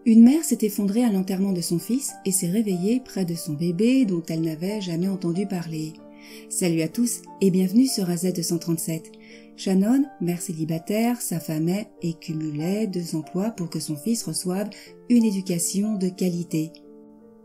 Une mère s'est effondrée à l'enterrement de son fils et s'est réveillée près de son bébé dont elle n'avait jamais entendu parler. Salut à tous et bienvenue sur AZ237. Shannon, mère célibataire, s'affamait et cumulait 2 emplois pour que son fils reçoive une éducation de qualité.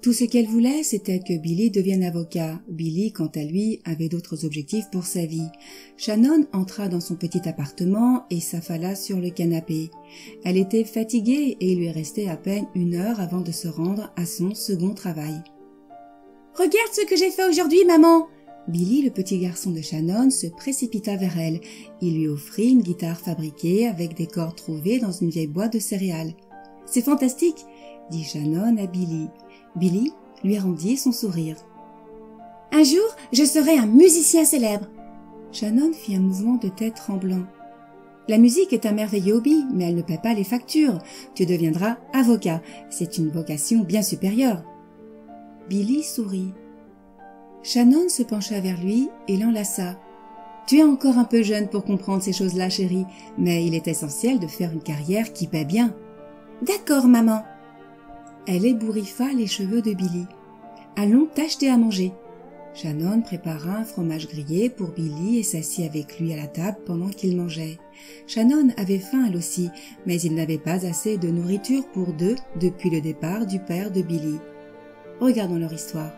Tout ce qu'elle voulait, c'était que Billy devienne avocat. Billy, quant à lui, avait d'autres objectifs pour sa vie. Shannon entra dans son petit appartement et s'affala sur le canapé. Elle était fatiguée et il lui restait à peine 1 heure avant de se rendre à son second travail. « Regarde ce que j'ai fait aujourd'hui, maman !» Billy, le petit garçon de Shannon, se précipita vers elle. Il lui offrit une guitare fabriquée avec des cordes trouvées dans une vieille boîte de céréales. « C'est fantastique !» dit Shannon à Billy. Billy lui rendit son sourire. « Un jour, je serai un musicien célèbre !» Shannon fit un mouvement de tête tremblant. « La musique est un merveilleux hobby, mais elle ne paie pas les factures. Tu deviendras avocat. C'est une vocation bien supérieure. » Billy sourit. Shannon se pencha vers lui et l'enlaça. « Tu es encore un peu jeune pour comprendre ces choses-là, chérie, mais il est essentiel de faire une carrière qui paie bien. »« D'accord, maman. » Elle ébouriffa les cheveux de Billy. « Allons t'acheter à manger. » Shannon prépara un fromage grillé pour Billy et s'assit avec lui à la table pendant qu'il mangeait. Shannon avait faim elle aussi, mais il n'avait pas assez de nourriture pour 2 depuis le départ du père de Billy. Regardons leur histoire.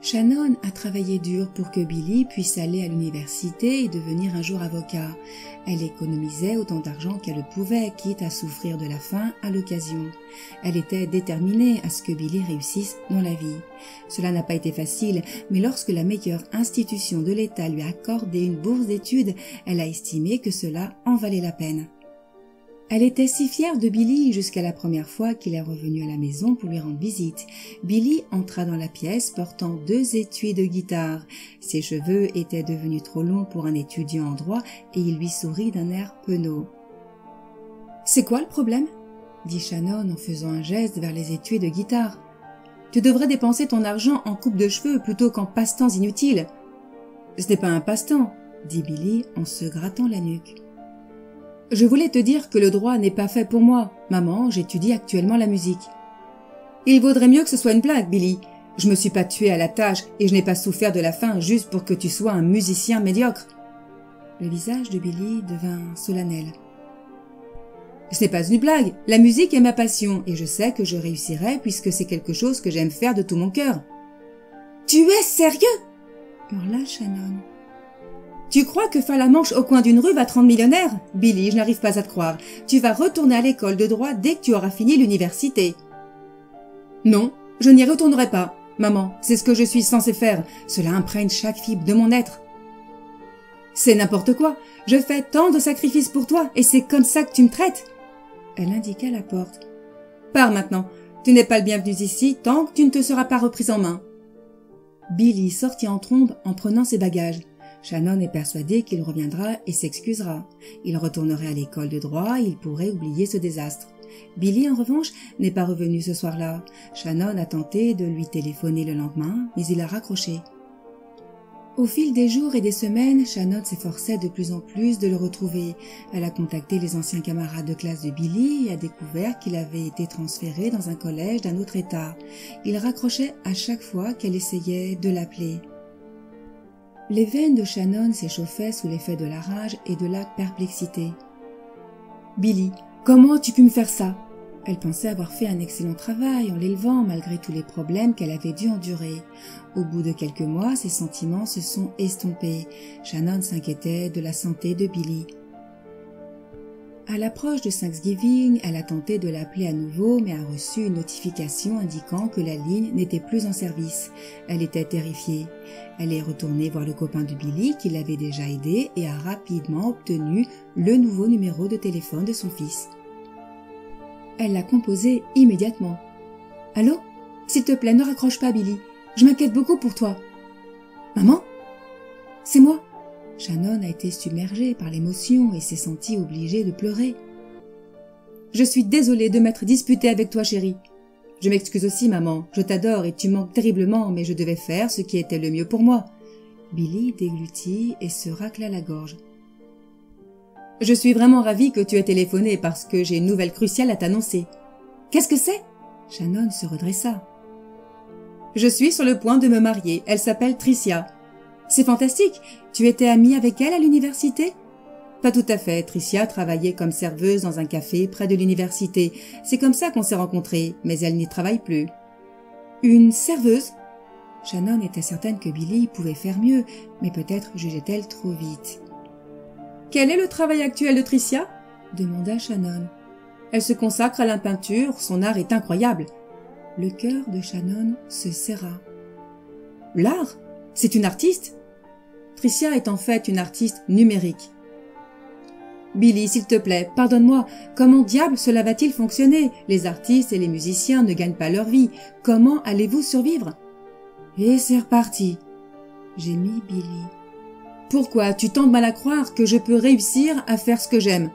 Shannon a travaillé dur pour que Billy puisse aller à l'université et devenir un jour avocat. Elle économisait autant d'argent qu'elle le pouvait, quitte à souffrir de la faim à l'occasion. Elle était déterminée à ce que Billy réussisse dans la vie. Cela n'a pas été facile, mais lorsque la meilleure institution de l'État lui a accordé une bourse d'études, elle a estimé que cela en valait la peine. Elle était si fière de Billy jusqu'à la première fois qu'il est revenu à la maison pour lui rendre visite. Billy entra dans la pièce portant 2 étuis de guitare. Ses cheveux étaient devenus trop longs pour un étudiant en droit et il lui sourit d'un air penaud. « C'est quoi le problème ?» dit Shannon en faisant un geste vers les étuis de guitare. « Tu devrais dépenser ton argent en coupe de cheveux plutôt qu'en passe-temps inutiles. »« Ce n'est pas un passe-temps, » dit Billy en se grattant la nuque. Je voulais te dire que le droit n'est pas fait pour moi. Maman, j'étudie actuellement la musique. Il vaudrait mieux que ce soit une blague, Billy. Je me suis pas tué à la tâche et je n'ai pas souffert de la faim juste pour que tu sois un musicien médiocre. Le visage de Billy devint solennel. Ce n'est pas une blague. La musique est ma passion et je sais que je réussirai puisque c'est quelque chose que j'aime faire de tout mon cœur. Tu es sérieux? Hurla Shannon. Tu crois que faire la manche au coin d'une rue va te rendre millionnaire? Billy, je n'arrive pas à te croire. Tu vas retourner à l'école de droit dès que tu auras fini l'université. Non, je n'y retournerai pas. Maman, c'est ce que je suis censée faire. Cela imprègne chaque fibre de mon être. C'est n'importe quoi. Je fais tant de sacrifices pour toi et c'est comme ça que tu me traites. Elle indiqua la porte. Pars maintenant. Tu n'es pas le bienvenu ici tant que tu ne te seras pas reprise en main. Billy sortit en trombe en prenant ses bagages. Shannon est persuadée qu'il reviendra et s'excusera. Il retournerait à l'école de droit, il pourrait oublier ce désastre. Billy, en revanche, n'est pas revenu ce soir-là. Shannon a tenté de lui téléphoner le lendemain, mais il a raccroché. Au fil des jours et des semaines, Shannon s'efforçait de plus en plus de le retrouver. Elle a contacté les anciens camarades de classe de Billy et a découvert qu'il avait été transféré dans un collège d'un autre état. Il raccrochait à chaque fois qu'elle essayait de l'appeler. Les veines de Shannon s'échauffaient sous l'effet de la rage et de la perplexité. « Billy, comment as-tu pu me faire ça ?» Elle pensait avoir fait un excellent travail en l'élevant malgré tous les problèmes qu'elle avait dû endurer. Au bout de quelques mois, ses sentiments se sont estompés. Shannon s'inquiétait de la santé de Billy. À l'approche de Thanksgiving, elle a tenté de l'appeler à nouveau mais a reçu une notification indiquant que la ligne n'était plus en service. Elle était terrifiée. Elle est retournée voir le copain de Billy qui l'avait déjà aidé et a rapidement obtenu le nouveau numéro de téléphone de son fils. Elle l'a composé immédiatement. « Allô? S'il te plaît, ne raccroche pas, Billy. Je m'inquiète beaucoup pour toi. »« Maman? C'est moi. » Shannon a été submergée par l'émotion et s'est sentie obligée de pleurer. « Je suis désolée de m'être disputée avec toi, chérie. Je m'excuse aussi, maman. Je t'adore et tu manques terriblement, mais je devais faire ce qui était le mieux pour moi. » Billy déglutit et se racla la gorge. « Je suis vraiment ravie que tu aies téléphoné parce que j'ai une nouvelle cruciale à t'annoncer. Qu'est-ce que c'est? Shannon se redressa. Je suis sur le point de me marier. Elle s'appelle Tricia. C'est fantastique. Tu étais amie avec elle à l'université? Pas tout à fait. Tricia travaillait comme serveuse dans un café près de l'université. C'est comme ça qu'on s'est rencontrés, mais elle n'y travaille plus. Une serveuse? Shannon était certaine que Billy pouvait faire mieux, mais peut-être jugeait-elle trop vite. Quel est le travail actuel de Tricia? Demanda Shannon. Elle se consacre à la peinture, son art est incroyable. Le cœur de Shannon se serra. L'art? C'est une artiste? Tricia est en fait une artiste numérique. Billy, s'il te plaît, pardonne-moi, comment diable cela va-t-il fonctionner? Les artistes et les musiciens ne gagnent pas leur vie. Comment allez-vous survivre? Et c'est reparti, gémit Billy. Pourquoi tu tentes mal à croire que je peux réussir à faire ce que j'aime?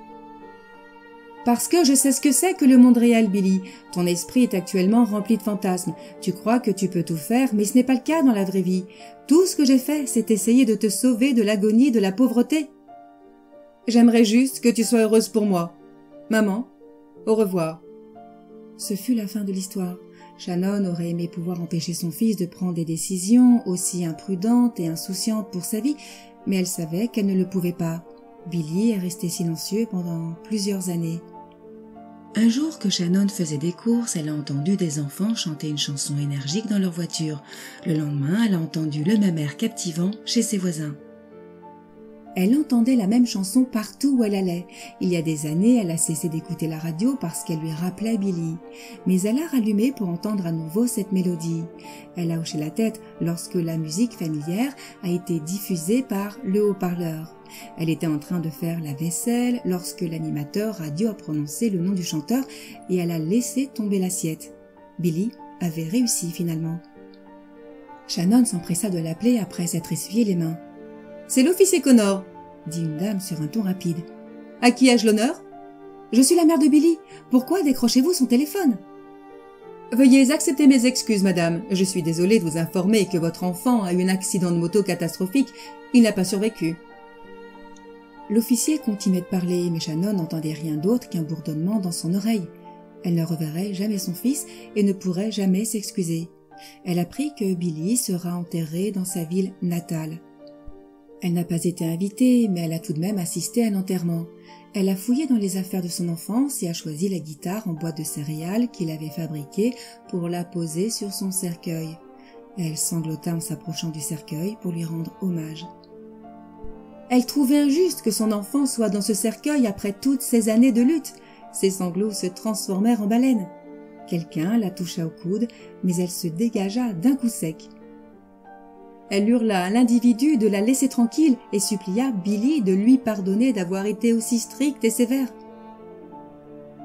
Parce que je sais ce que c'est que le monde réel, Billy. Ton esprit est actuellement rempli de fantasmes. Tu crois que tu peux tout faire, mais ce n'est pas le cas dans la vraie vie. Tout ce que j'ai fait, c'est essayer de te sauver de l'agonie, de la pauvreté. J'aimerais juste que tu sois heureuse pour moi. Maman, au revoir. Ce fut la fin de l'histoire. Shannon aurait aimé pouvoir empêcher son fils de prendre des décisions aussi imprudentes et insouciantes pour sa vie, mais elle savait qu'elle ne le pouvait pas. Billy est resté silencieux pendant plusieurs années. Un jour que Shannon faisait des courses, elle a entendu des enfants chanter une chanson énergique dans leur voiture. Le lendemain, elle a entendu le même air captivant chez ses voisins. Elle entendait la même chanson partout où elle allait. Il y a des années, elle a cessé d'écouter la radio parce qu'elle lui rappelait Billy. Mais elle a rallumé pour entendre à nouveau cette mélodie. Elle a hoché la tête lorsque la musique familière a été diffusée par le haut-parleur. Elle était en train de faire la vaisselle lorsque l'animateur radio a prononcé le nom du chanteur et elle a laissé tomber l'assiette. Billy avait réussi finalement. Shannon s'empressa de l'appeler après s'être essuyé les mains. « C'est l'officier Connor !» dit une dame sur un ton rapide. « À qui ai-je l'honneur ?»« Je suis la mère de Billy. Pourquoi décrochez-vous son téléphone ?»« Veuillez accepter mes excuses, madame. Je suis désolée de vous informer que votre enfant a eu un accident de moto catastrophique. Il n'a pas survécu. » L'officier continuait de parler, mais Shannon n'entendait rien d'autre qu'un bourdonnement dans son oreille. Elle ne reverrait jamais son fils et ne pourrait jamais s'excuser. Elle apprit que Billy sera enterré dans sa ville natale. Elle n'a pas été invitée, mais elle a tout de même assisté à l'enterrement. Elle a fouillé dans les affaires de son enfance et a choisi la guitare en bois de céréales qu'il avait fabriquée pour la poser sur son cercueil. Elle sanglota en s'approchant du cercueil pour lui rendre hommage. Elle trouvait injuste que son enfant soit dans ce cercueil après toutes ces années de lutte. Ses sanglots se transformèrent en baleines. Quelqu'un la toucha au coude, mais elle se dégagea d'un coup sec. Elle hurla à l'individu de la laisser tranquille et supplia Billy de lui pardonner d'avoir été aussi stricte et sévère.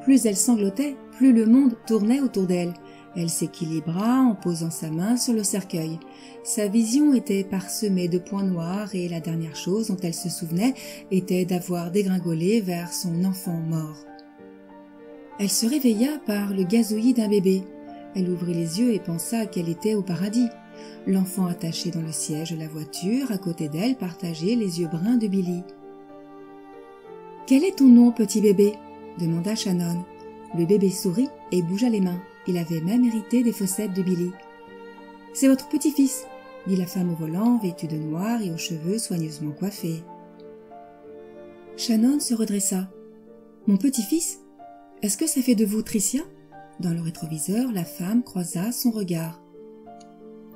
Plus elle sanglotait, plus le monde tournait autour d'elle. Elle s'équilibra en posant sa main sur le cercueil. Sa vision était parsemée de points noirs et la dernière chose dont elle se souvenait était d'avoir dégringolé vers son enfant mort. Elle se réveilla par le gazouillis d'un bébé. Elle ouvrit les yeux et pensa qu'elle était au paradis. L'enfant attaché dans le siège de la voiture, à côté d'elle, partageait les yeux bruns de Billy. « Quel est ton nom, petit bébé ?» demanda Shannon. Le bébé sourit et bougea les mains. Il avait même hérité des fossettes de Billy. « C'est votre petit-fils » dit la femme au volant, vêtue de noir et aux cheveux soigneusement coiffés. Shannon se redressa. « Mon petit-fils? Est-ce que ça fait de vous Tricia ?» Dans le rétroviseur, la femme croisa son regard.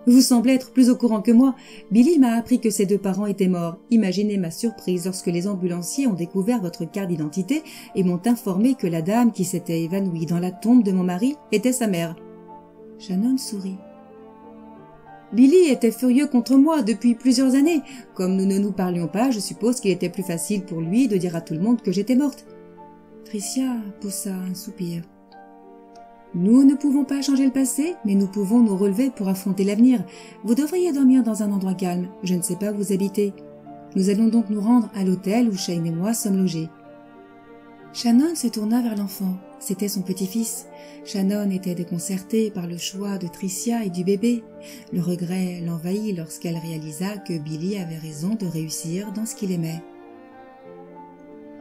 Vous semblez être plus au courant que moi. Billy m'a appris que ses deux parents étaient morts. Imaginez ma surprise lorsque les ambulanciers ont découvert votre carte d'identité et m'ont informé que la dame qui s'était évanouie dans la tombe de mon mari était sa mère. Shannon sourit. Billy était furieux contre moi depuis plusieurs années. Comme nous ne nous parlions pas, je suppose qu'il était plus facile pour lui de dire à tout le monde que j'étais morte. Tricia poussa un soupir. Nous ne pouvons pas changer le passé, mais nous pouvons nous relever pour affronter l'avenir. Vous devriez dormir dans un endroit calme. Je ne sais pas où vous habitez. Nous allons donc nous rendre à l'hôtel où Shane et moi sommes logés. Shannon se tourna vers l'enfant. C'était son petit-fils. Shannon était déconcertée par le choix de Tricia et du bébé. Le regret l'envahit lorsqu'elle réalisa que Billy avait raison de réussir dans ce qu'il aimait.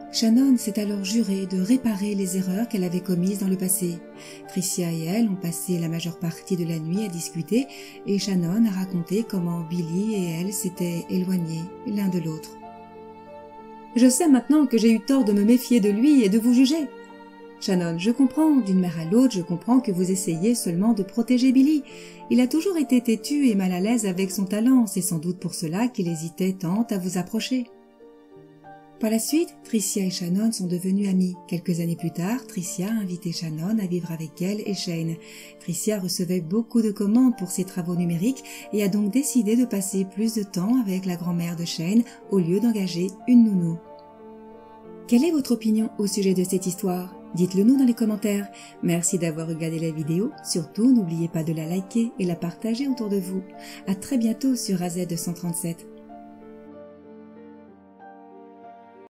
Shannon s'est alors jurée de réparer les erreurs qu'elle avait commises dans le passé. Tricia et elle ont passé la majeure partie de la nuit à discuter et Shannon a raconté comment Billy et elle s'étaient éloignés l'un de l'autre. « Je sais maintenant que j'ai eu tort de me méfier de lui et de vous juger. Shannon, je comprends, d'une mère à l'autre, je comprends que vous essayez seulement de protéger Billy. Il a toujours été têtu et mal à l'aise avec son talent, c'est sans doute pour cela qu'il hésitait tant à vous approcher. » Par la suite, Tricia et Shannon sont devenus amies. Quelques années plus tard, Tricia a invité Shannon à vivre avec elle et Shane. Tricia recevait beaucoup de commandes pour ses travaux numériques et a donc décidé de passer plus de temps avec la grand-mère de Shane au lieu d'engager une nounou. Quelle est votre opinion au sujet de cette histoire? Dites-le nous dans les commentaires. Merci d'avoir regardé la vidéo. Surtout, n'oubliez pas de la liker et la partager autour de vous. À très bientôt sur AZ237.